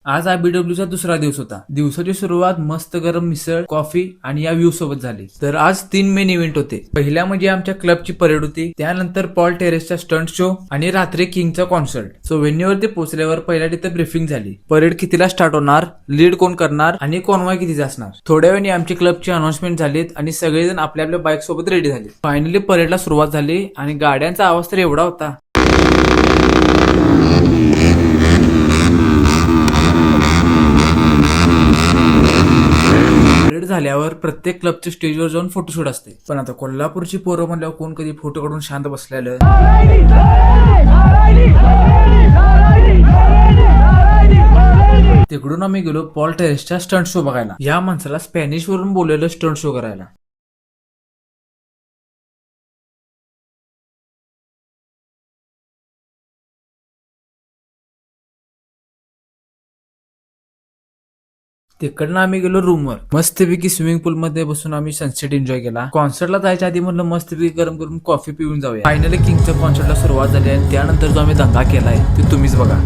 आज आयबीडब्ल्यूचा दुसरा दिवस होता. दिवसाची सुरुवात मस्त गरम मिसळ, कॉफी आणि या व्ह्यू सोबत झाली. तर आज 3 मेन इव्हेंट होते. पहिल्या म्हणजे आमच्या क्लबची परेड होती, त्यानंतर पॉल टेरेसचा स्टंट शो आणि रात्री किंगचा कॉन्सर्ट. सो व्हेन्यूवरती पोहोचल्यावर पहिल्या तिथे ब्रीफिंग झाली. परेड कितीला स्टार्ट होणार, लीड कोण करणार आणि कॉन्वॉय कितीचा असणार. थोड्या वेळाने आमची क्लबची अनाउन्समेंट झालीत आणि सगळेजण आपल्या आपल्या बाईक सोबत रेडी झाले. फायनली परेडला सुरुवात झाली आणि गाड्यांचा आवाज तर एवढा होता. परेड झाल्यावर प्रत्येक क्लबच्या स्टेजवर जाऊन फोटोशूट असते. पण आता कोल्हापूरची पोरं म्हणल्यावर कोण कधी फोटो काढून शांत बसलेलं. तिकडून आम्ही गेलो पॉल टेरेसच्या स्टंट शो बघायला. या माणसाला स्पॅनिश वरून बोललेलं स्टंट शो करायला. तिकडनं आम्ही गेलो रूमवर. मस्तपैकी स्विमिंग पूल मध्ये बसून आम्ही सनसेट एन्जॉय केला. कॉन्सर्टला जायच्या आधी म्हणलं मस्तपैकी गरम करून कॉफी पिऊन जाऊया. फायनली किंगच्या कॉन्सर्टला सुरुवात झाली आणि त्यानंतर जो आम्ही दंगा केलाय ते तुम्हीच बघा.